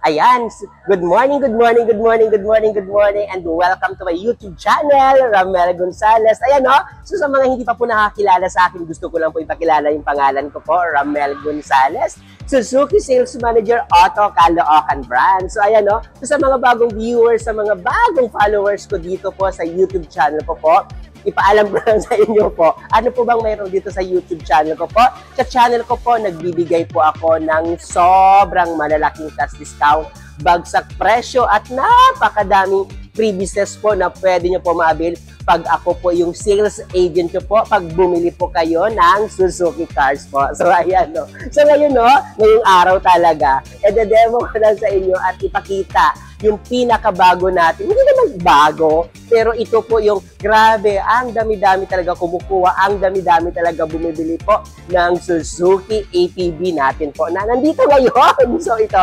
Ayan, good morning, good morning, good morning, good morning, good morning, and welcome to my YouTube channel, Ramel Gonzalez. Ayan o, so sa mga hindi pa po nakakilala sa akin, gusto ko lang po ipakilala yung pangalan ko po, Ramel Gonzalez, Suzuki Sales Manager, Auto Caloocan Brand. So ayan o, so sa mga bagong viewers, sa mga bagong followers ko dito po sa YouTube channel ko po, ipaalam ko lang sa inyo po, ano po bang mayroon dito sa YouTube channel ko po? Sa channel ko po, nagbibigay po ako ng sobrang malalaking cash discount, bagsak presyo at napakadaming free business po na pwede nyo po maabil pag ako po yung sales agent nyo po, pag bumili po kayo ng Suzuki cars po. So ayan no. So ngayon no, ngayong araw talaga, demo ko lang sa inyo at ipakita yung pinakabago natin. Hindi naman bago, pero ito po yung grabe, ang dami-dami talaga kumukuha, ang dami-dami talaga bumibili po ng Suzuki ATV natin po na nandito ngayon. So ito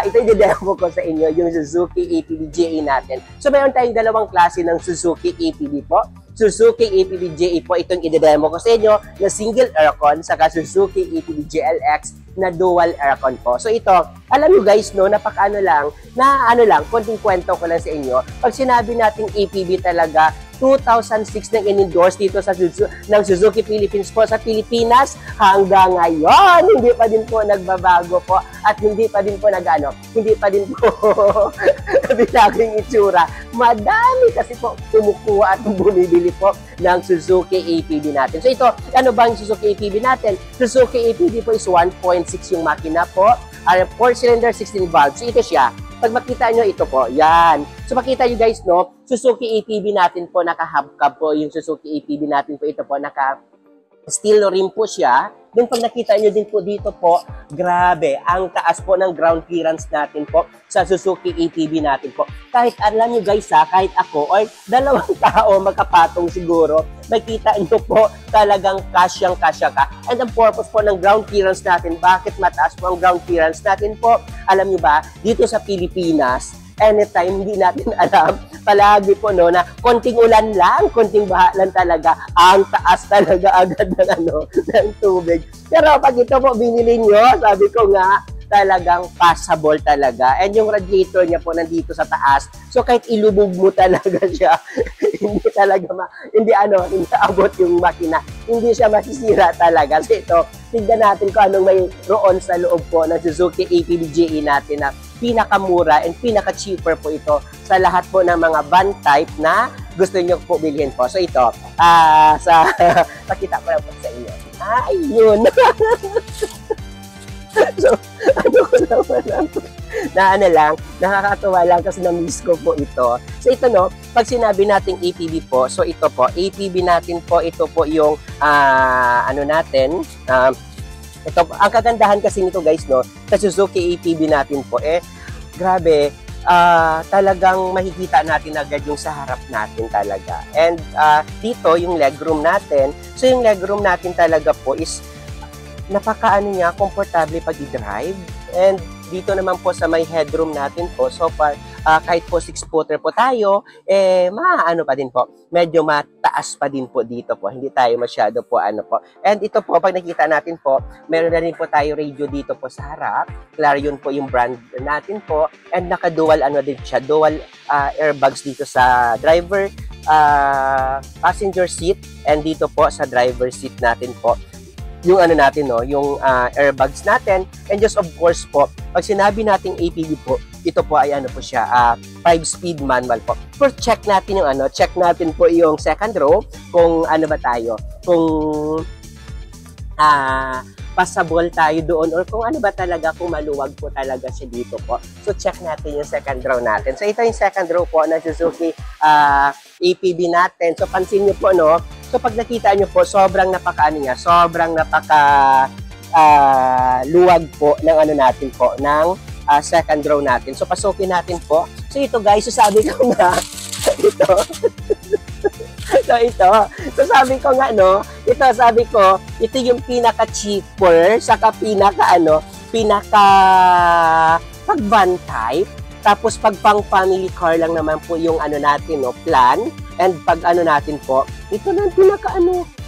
i-demo ko sa inyo, yung Suzuki ATV JA natin. So mayroon tayong dalawang klase ng Suzuki ATV po. Suzuki ATV JA po, itong i-demo ko sa inyo na single aircon, saka Suzuki ATV JLX na dual aircon po. So ito, alam nyo guys, no, napaka-ano lang, konting kwento ko lang sa inyo. Pag sinabi nating ATV talaga, 2006 nang in-endorse dito sa Suzuki Philippines po sa Pilipinas hanggang ngayon. Hindi pa din po nagbabago po at hindi pa din po hindi pa din po binagong itsura. Madami kasi po kumukuha at bumibili po ng Suzuki ATV natin. So ito, ano ba ang Suzuki ATV natin? Suzuki ATV po is 1.6 yung makina po. 4-cylinder, 16 valves. So ito siya. Pag makita nyo, ito po, yan. So makita nyo guys, no, Suzuki ATV natin po, naka-hubcap po yung Suzuki ATV natin po, ito po, naka-steel rim po siya. Then pag nakita nyo din po dito po, grabe, ang taas po ng ground clearance natin po sa Suzuki ATV natin po. Kahit alam nyo guys ha, kahit ako or dalawang tao magkapatong siguro, makita nyo po talagang kasyang-kasya ka. And ang purpose po ng ground clearance natin, bakit mataas po ang ground clearance natin po? Alam nyo ba, dito sa Pilipinas, anytime hindi natin alam, palagi po no, na konting ulan lang, konting baha lang talaga, ang taas talaga agad ng tubig. Pero pag ito po binili nyo, sabi ko nga, talagang passable talaga. And yung radiator niya po nandito sa taas. So kahit ilubog mo talaga siya, hindi talaga hindi abot yung makina. Hindi siya masisira talaga. So ito, tignan natin kung anong may roon sa loob po ng Suzuki ATV JA natin na pinakamura and pinaka-cheaper po ito sa lahat po ng mga van type na gusto nyo po bilhin po. So ito, pakita ko lang po sa inyo. Ayun! So, nakakatuwa lang kasi na-miss ko po ito. So ito no, pag sinabi nating ATV po, so ito po, ATV natin po, ito po yung, ito, ang kagandahan kasi nito guys no, sa Suzuki ATV natin po, grabe, talagang makikita natin agad yung sa harap natin talaga. And dito, yung legroom natin, so yung legroom natin talaga po is, komportable pag i-drive. And dito naman po sa may headroom natin po, so kahit po 6-footer po tayo, pa din po. Medyo mataas pa din po dito po. Hindi tayo masyado po po. And ito po, pag nakita natin po, meron na rin po tayo radio dito po sa harap. Clarion po yung brand natin po. And naka-dual din siya, dual airbags dito sa driver, passenger seat. And dito po sa driver seat natin po, yung natin, no, yung airbags natin. And just of course po, pag sinabi nating ATV po, ito po ay po siya, 5-speed manual po. First, check natin yung check natin po yung second row, kung ba tayo, kung passable tayo doon or kung ba talaga, kung maluwag po talaga siya dito po. So, check natin yung second row natin. So, ito yung second row po na Suzuki ATV natin. So, pansin nyo po, no, so pag nakita nyo po, sobrang luwag po ng natin po, ng second row natin. So, pasukin natin po. So, ito guys, so sabi ko nga, ito. So, sabi ko nga, no, ito yung pinaka-cheaper, saka pag-van type. Tapos, pag pang-family car lang naman po yung natin, no, plan. And pag natin po, ito na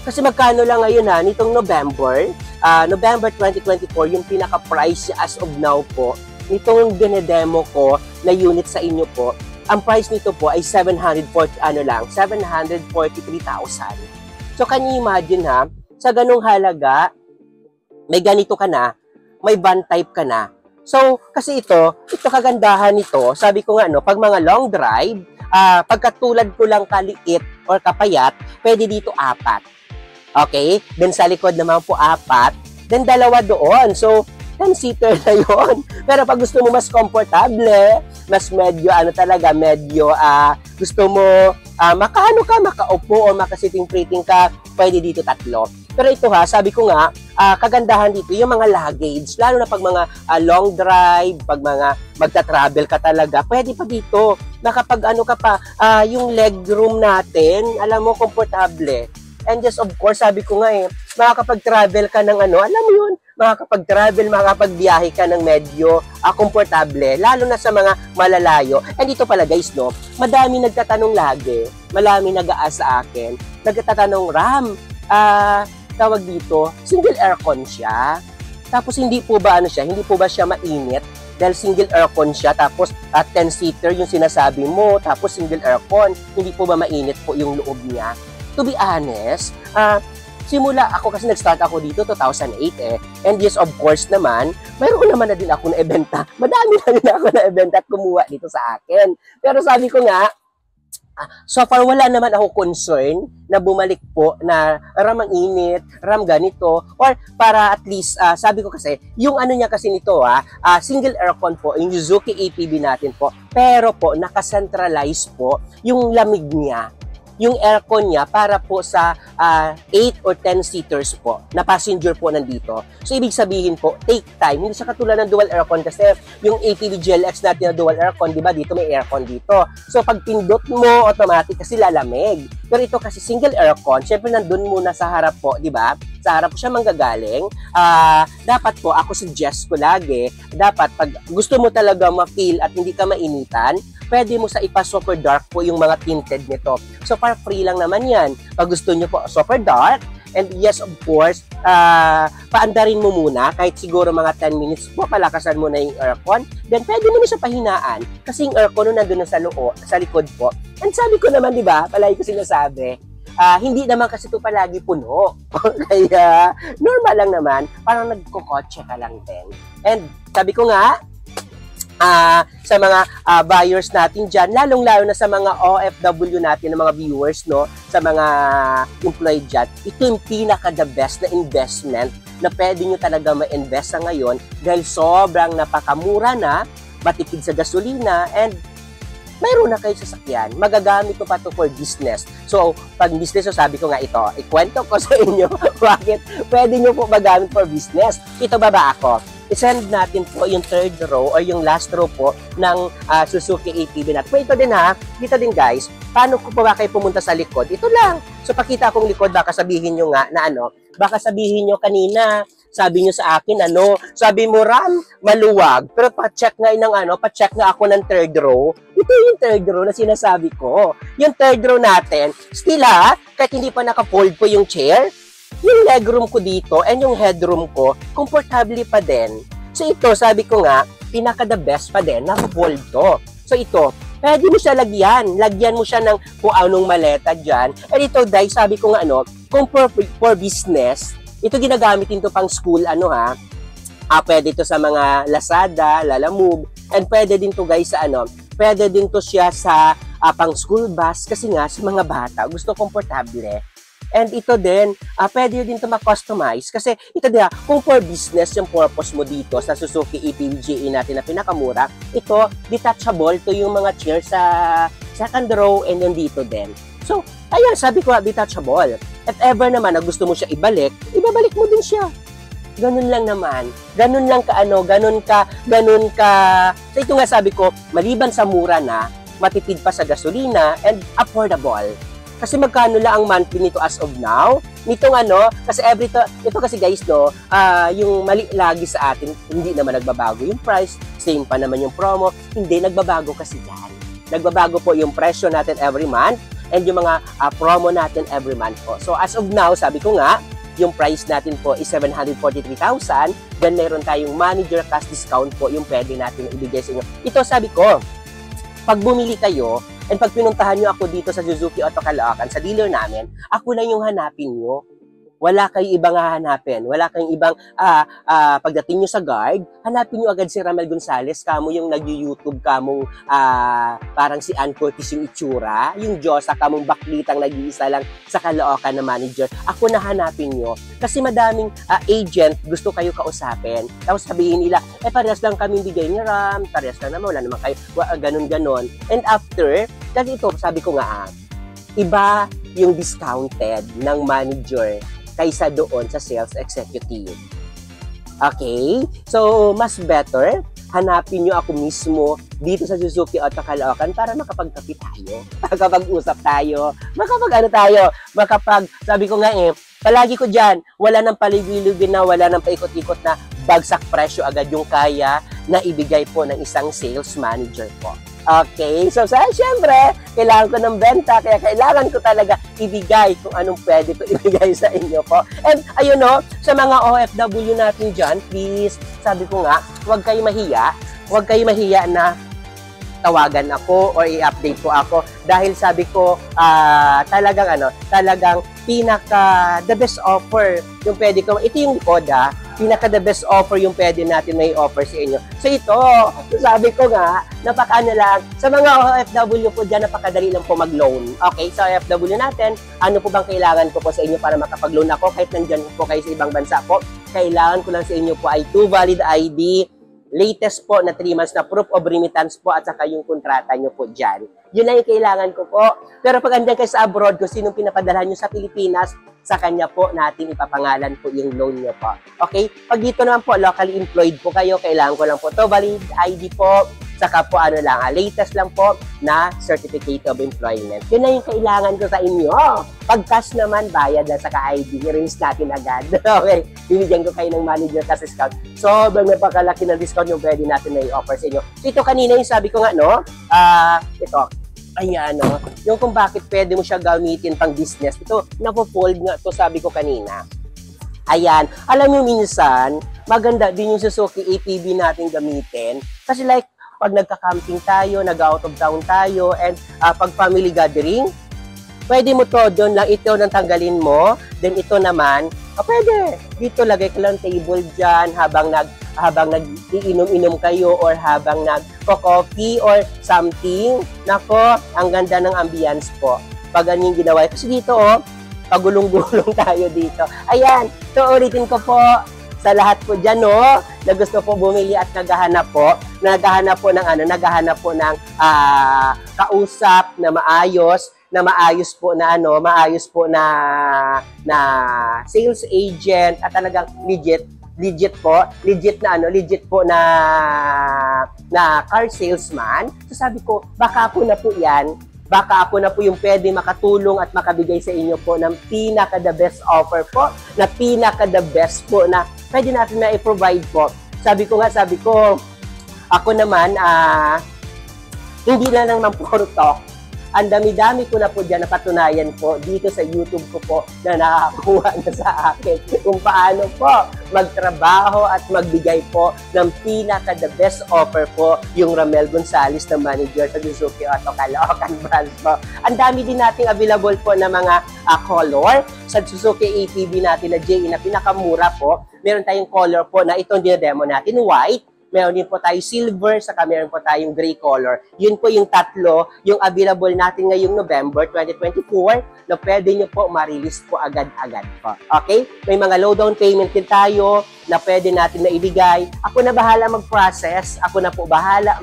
kasi magkano lang ngayon nitong November 2024, yung pinaka-price as of now po nitong dinedemo ko na unit sa inyo po, ang price nito po ay 743,000. So, can you imagine ha, sa ganung halaga, may ganito ka na, may van type ka na. So, kasi ito kagandahan nito, sabi ko nga, no, pag mga long drive, pagkatulad ko lang kaliit or kapayat, pwede dito 4. Okay? Then sa likod naman po 4. Then 2 doon. So, 10-seater na yun. Pero pag gusto mo mas komportable, mas medyo, medyo gusto mo makaupo o makasitting-prating ka, pwede dito 3. Pero ito ha, sabi ko nga, kagandahan dito, yung mga luggage, lalo na pag mga long drive, pag mga magta-travel ka talaga, pwede pa dito. Yung leg room natin, alam mo, komportable. And just of course, sabi ko nga makakapag-travel ka ng alam mo yun, makakapagbiyahe ka ng medyo komportable, lalo na sa mga malalayo. And dito pala guys, no, madami nagtatanong lagi, marami nag-aas sa akin, nagtatanong, Ram, tawag dito, single aircon siya. Tapos hindi po ba siya mainit? Dahil single aircon siya, tapos 10-seater yung sinasabi mo, tapos single aircon, hindi po ba mainit po yung loob niya? To be honest, simula ako kasi nag-start ako dito 2008 and yes, of course naman, mayroon naman na din ako na ibenta. Madami na din ako na ibenta at kumuha dito sa akin. Pero sabi ko nga, so far wala naman ako concern na bumalik po na Ram ang init, Ram ganito, or para at least, sabi ko kasi, yung niya kasi nito single aircon po, yung Suzuki ATV natin po, pero po nakacentralize po yung lamig niya. Yung aircon niya para po sa 8 or 10 seaters po, na passenger po nandito. So, ibig sabihin po, take time. Hindi siya katulad ng dual aircon kasi yung ATV GLX natin na dual aircon, di ba? Dito may aircon dito. So, pag pindot mo, automatic kasi lalamig. Pero ito kasi single aircon, syempre nandun muna sa harap po, di ba? Sa harap siya manggagaling. Dapat po, ako suggest ko lagi, dapat pag gusto mo talaga ma-feel at hindi ka mainitan, pwede mo sa ipa-super dark po yung mga tinted nito. So, para free lang naman yan. Pag gusto nyo po super dark, and yes, of course, paandarin mo muna, kahit siguro mga 10 minutes po, palakasan mo na yung aircon, then pwede mo na siya pahinaan. Kasi yung aircon nandun na sa likod po. And sabi ko naman, di ba, palagi ko sinasabi, hindi naman kasi ito palagi puno. Kaya, normal lang naman, parang nagkukotse ka lang din. And sabi ko nga, sa mga buyers natin dyan, lalong-lalo na sa mga OFW natin, ng mga viewers, no, sa mga employed dyan, ito yung pinaka-the best na investment na pwede nyo talaga ma-invest sa ngayon dahil sobrang napakamura na, matipid sa gasolina, and mayroon na kayo sasakyan. Magagamit ko pa to for business. So, pag business, so sabi ko nga ito, ikwento ko sa inyo bakit pwede nyo po magamit for business. Ito baba ako. I-send natin po yung third row or yung last row po ng Suzuki ATV natin. Pero ito din dito din guys, paano ko pa ba kayo pumunta sa likod? Ito lang. So pakita akong likod, baka sabihin nyo nga na baka sabihin nyo kanina, sabi nyo sa akin sabi mo Ram, maluwag. Pero pa-check nga pa-check nga ako ng third row. Ito yung third row na sinasabi ko. Yung third row natin, still kahit hindi pa naka-fold po yung chair, yung legroom ko dito and yung headroom ko, komportable pa din. So ito, sabi ko nga, pinaka-the best pa din, naka-fold to. So ito, pwede mo siya lagyan mo siya ng kung anong maleta dyan. And ito, guys, sabi ko nga kung for business, ito ginagamit din to pang school, pwede to sa mga Lazada, Lalamove, and pwede din to guys sa pwede din to siya sa pang school bus, kasi nga sa mga bata, gusto komportable. And ito din, pwede din ito ma-customize kasi ito din, kung for business yung purpose mo dito sa Suzuki ATV GE natin na pinakamura, ito, detachable to yung mga chair sa second row and then dito din. So, ayan, sabi ko, detachable. If ever naman na gusto mo siya ibalik mo din siya. Ganun lang naman. Ganun ka. So, ito nga sabi ko, maliban sa mura na, matipid pa sa gasolina and affordable. Kasi magkano lang ang monthly nito as of now? Nitong kasi ito kasi guys, yung mali lagi sa atin, hindi naman nagbabago yung price, same pa naman yung promo, hindi nagbabago kasi yan. Nagbabago po yung presyo natin every month, and yung mga promo natin every month po. So as of now, sabi ko nga, yung price natin po is 743,000, then meron tayong manager cash discount po yung pwede natin ibigay sa inyo. Ito sabi ko, pag bumili kayo, and pag pinuntahan nyo ako dito sa Suzuki Auto Caloocan, sa dealer namin, ako lang yung hanapin nyo. Wala kayong ibang hahanapin. Wala kayong ibang, pagdating nyo sa guard, hanapin nyo agad si Ramel Gonzales, kamo yung nag-YouTube, kamong parang si Ann Curtis yung itsura, yung Diyosa, kamong baklitang nag-iisa lang sa Caloocan na manager. Ako na hanapin nyo. Kasi madaming agent gusto kayo kausapin. Tapos sabihin nila, parehas lang kami bigay ni Ram, parehas lang naman, wala naman kayo, ganun-ganon. And after, kasi ito, sabi ko nga, iba yung discounted ng manager kaysa doon sa sales executive. Okay? So, mas better, hanapin nyo ako mismo dito sa Suzuki Auto Caloocan para makapagkapi tayo, makapag-usap tayo, sabi ko nga palagi ko dyan, wala nang paligilugin na, wala nang paikot-ikot na, bagsak presyo agad yung kaya na ibigay po ng isang sales manager po. Okay, so syempre, kailangan ko ng benta, kaya kailangan ko talaga ibigay kung anong pwede ko ibigay sa inyo po. And ayun no, sa mga OFW natin dyan, please, sabi ko nga, huwag kayo mahiya na tawagan ako or i-update ko ako dahil sabi ko talagang pinaka the best offer yung pwede ko, ito yung code pinaka the best offer yung pwede natin may offer sa inyo. So ito, sabi ko nga, napakaano lang, sa mga OFW po dyan, napakadali lang po mag-loan. Okay, sa OFW natin, ano po bang kailangan ko po sa inyo para makapag-loan ako kahit nandyan po kayo sa ibang bansa po? Kailangan ko lang sa inyo po ay 2 valid ID, latest po na 3 months na proof of remittance po at saka yung kontrata nyo po dyan. Yun na yung kailangan ko po. Pero pag andyan kayo sa abroad, kung sinong pinapadalhan nyo sa Pilipinas, sa kanya po natin ipapangalan po yung loan nyo po. Okay? Pag dito naman po, locally employed po kayo, kailangan ko lang po to valid ID po, saka po latest lang po na Certificate of Employment. Yun na yung kailangan ko sa inyo. Pag cash naman, bayad lang saka ID. I-rinse natin agad. Okay? Bibigyan ko kayo ng manager cash discount. Sobrang napakalaki ng discount yung pwede natin na i-offer sa inyo. So, ito kanina yung sabi ko nga, no? Ito. Ayan, no? Yung kung bakit pwede mo siya gamitin pang business. Ito, napo-fold nga to sabi ko kanina. Ayan. Alam mo minsan, maganda din yung Suzuki ATV natin gamitin. Kasi like, pag nagka-camping tayo, nag-out of town tayo, and pag family gathering, pwede mo to, doon lang ito nang tanggalin mo, then ito naman, pwede. Dito lagay ka lang table dyan habang nag-iinom-inom kayo or habang nag-coffee or something. Nako, ang ganda ng ambience po. Pag ganyan ginawa. Kasi dito, pagulong-gulong tayo dito. Ayan, so ulitin ko po sa lahat po dyan, no, na gusto po bumili at naghahanap po ng kausap na maayos po na sales agent at talagang legit po na car salesman. So sabi ko, baka ako na po yung pwede makatulong at makabigay sa inyo po ng pinaka the best offer po, na pinaka the best po na pwede natin na i-provide po. Sabi ko, ako naman, hindi na lang puro talk. Ang dami-dami ko na po dyan napatunayan po dito sa YouTube ko po na nakakakuha na sa akin kung paano po magtrabaho at magbigay po ng pinaka-the best offer po yung Ramel Gonzales na manager sa Suzuki Auto Caloocan branch po. Ang dami din nating available po na mga color sa Suzuki ATV natin na JE na pinakamura po. Meron tayong color po na itong dinademo natin, white. Meron din po tayo silver, saka meron po tayong gray color. Yun po yung tatlo, yung available natin ngayong November 2024 na pwede nyo po ma-release po agad-agad po. Okay? May mga low down payment din tayo na pwede natin na ibigay. Ako na bahala mag-process. Ako na po bahala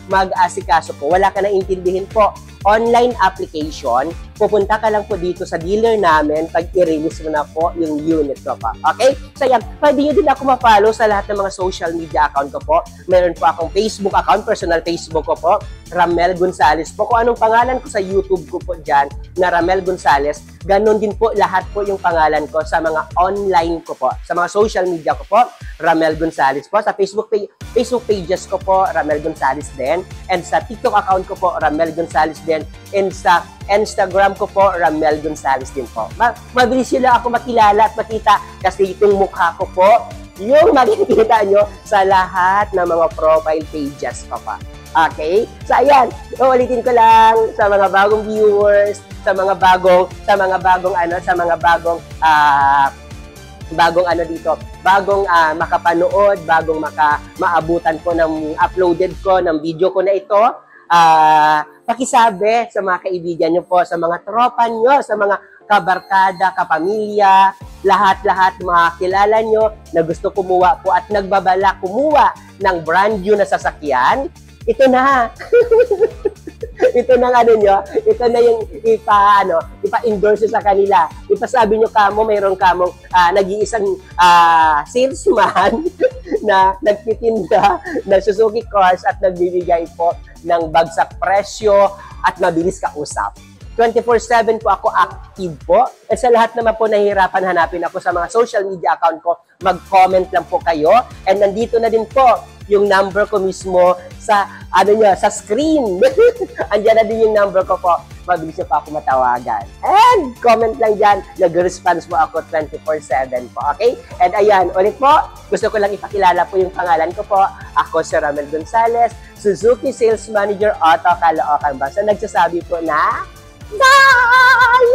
mag-asikaso po. Wala ka na intindihin po. Online application, pupunta ka lang po dito sa dealer namin pag i-release mo na po yung unit ko po. Okay? So yan, pwede nyo din ako ma-follow sa lahat ng mga social media account ko po. Meron po akong Facebook account, personal Facebook ko po. Ramel Gonzales po. Kung anong pangalan ko sa YouTube ko po dyan na Ramel Gonzales, ganun din po lahat po yung pangalan ko sa mga online ko po. Sa mga social media ko po, Ramel Gonzales po. Sa Facebook pages ko po, Ramel Gonzales din. And sa TikTok account ko po, Ramel Gonzales din. And sa Instagram ko po, Ramel Gonzales din po. Mabilis sila ako makilala at makita kasi itong mukha ko po, yung makikita nyo sa lahat ng mga profile pages ko pa. Okay? So ayan, uulitin ko lang sa mga bagong viewers, sa mga bagong makapanood, bagong maabutan ko ng uploaded ko ng video ko na ito. Pakisabi sa mga kaibigan nyo po, sa mga tropa nyo, sa mga kabarkada, kapamilya, lahat-lahat mga kilala nyo na gusto kumuha po at nagbabala kumuha ng brand new na sasakyan. Ito na. Ito na nyo, ito na yung ipa-endorse sa kanila. Ipasabi nyo mayroon kamong nag-iisang salesman na nagtitinda ng Suzuki cars at nagbibigay po ng bagsak presyo at mabilis kausap. 24/7 po ako active po. At sa lahat naman po nahihirapan hanapin ako sa mga social media account ko, mag-comment lang po kayo. And nandito na din po yung number ko mismo sa sa screen. Andiyan na din yung number ko po. Mabilis nyo pa ako matawagan. And comment lang dyan. Nag-response po ako 24/7 po. Okay? And ayan, ulit po, gusto ko lang ipakilala po yung pangalan ko po. Ako si Ramel Gonzales, Suzuki Sales Manager Auto Caloocan. Basta nagsasabi po na bye!